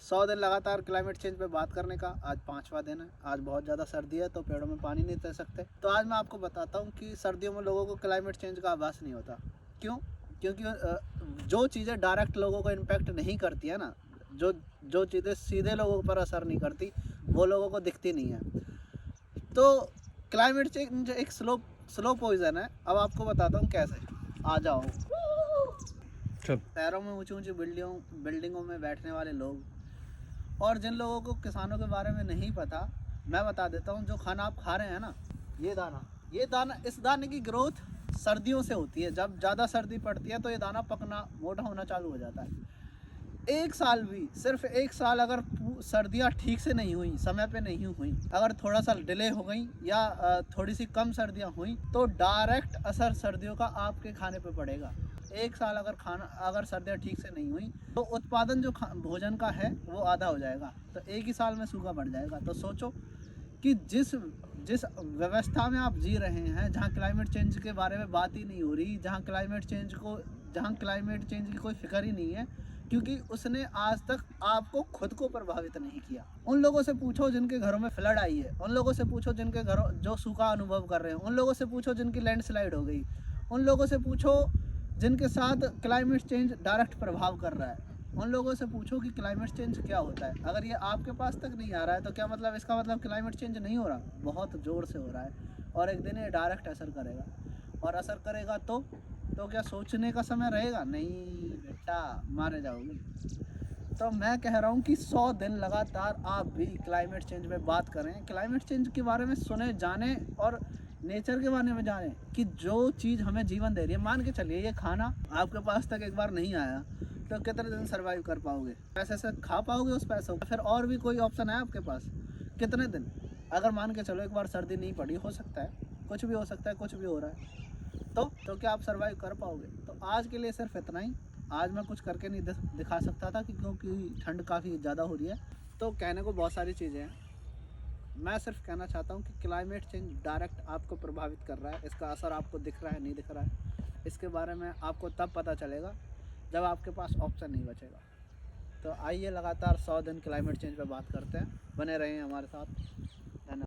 100 दिन लगातार climate change पे बात करने का, आज 5वां दिन है। आज बहुत ज़्यादा सर्दी है तो पेड़ों में पानी नहीं दे सकते। तो आज मैं आपको बताता हूँ कि सर्दियों में लोगों को क्लाइमेट चेंज का आभास नहीं होता। क्यों? क्योंकि जो चीज़ें डायरेक्ट लोगों को इम्पेक्ट नहीं करती है ना, जो जो चीज़ें सीधे लोगों पर असर नहीं करती, वो लोगों को दिखती नहीं है। तो क्लाइमेट चेंज एक स्लो पॉइजन है। अब आपको बताता हूँ कैसे। आ जाओ। शहरों में ऊंची ऊंची बिल्डिंगों में बैठने वाले लोग, और जिन लोगों को किसानों के बारे में नहीं पता, मैं बता देता हूँ। जो खाना आप खा रहे हैं ना, ये दाना इस दाने की ग्रोथ सर्दियों से होती है। जब ज़्यादा सर्दी पड़ती है तो ये दाना पकना, मोटा होना चालू हो जाता है। एक साल भी, सिर्फ एक साल अगर सर्दियाँ ठीक से नहीं हुई, समय पे नहीं हुई, अगर थोड़ा सा डिले हो गई या थोड़ी सी कम सर्दियाँ हुई, तो डायरेक्ट असर सर्दियों का आपके खाने पे पड़ेगा। एक साल अगर सर्दियाँ ठीक से नहीं हुई तो उत्पादन जो भोजन का है वो आधा हो जाएगा। तो एक ही साल में सूखा बढ़ जाएगा। तो सोचो कि जिस जिस व्यवस्था में आप जी रहे हैं, जहाँ क्लाइमेट चेंज के बारे में बात ही नहीं हो रही, जहाँ क्लाइमेट चेंज की कोई फिक्र ही नहीं है, क्योंकि उसने आज तक आपको खुद को प्रभावित नहीं किया। उन लोगों से पूछो जिनके घरों में फ्लड आई है, उन लोगों से पूछो जिनके घरों जो सूखा अनुभव कर रहे हैं, उन लोगों से पूछो जिनकी लैंडस्लाइड हो गई, उन लोगों से पूछो जिनके साथ क्लाइमेट चेंज डायरेक्ट प्रभाव कर रहा है। उन लोगों से पूछो कि क्लाइमेट चेंज क्या होता है। अगर ये आपके पास तक नहीं आ रहा है तो क्या मतलब, इसका मतलब क्लाइमेट चेंज नहीं हो रहा? बहुत ज़ोर से हो रहा है, और एक दिन ये डायरेक्ट असर करेगा। और असर करेगा तो क्या सोचने का समय रहेगा? नहीं बेटा, मारे जाओगे। तो मैं कह रहा हूँ कि 100 दिन लगातार आप भी क्लाइमेट चेंज पे बात करें, क्लाइमेट चेंज के बारे में सुने, जाने, और नेचर के बारे में जाने कि जो चीज़ हमें जीवन दे रही है। मान के चलिए ये खाना आपके पास तक एक बार नहीं आया तो कितने दिन सर्वाइव कर पाओगे? पैसे से खा पाओगे उस पैसों को? फिर और भी कोई ऑप्शन है आपके पास? कितने दिन? अगर मान के चलो एक बार सर्दी नहीं पड़ी, हो सकता है, कुछ भी हो सकता है, कुछ भी हो रहा है, तो क्या आप सर्वाइव कर पाओगे? तो आज के लिए सिर्फ इतना ही। आज मैं कुछ करके नहीं दिखा सकता था क्योंकि ठंड काफ़ी ज़्यादा हो रही है। तो कहने को बहुत सारी चीज़ें हैं। मैं सिर्फ कहना चाहता हूँ कि क्लाइमेट चेंज डायरेक्ट आपको प्रभावित कर रहा है। इसका असर आपको दिख रहा है, नहीं दिख रहा है, इसके बारे में आपको तब पता चलेगा जब आपके पास ऑप्शन नहीं बचेगा। तो आइए लगातार 100 दिन क्लाइमेट चेंज पे बात करते हैं। बने रहें हमारे साथ। धन्यवाद।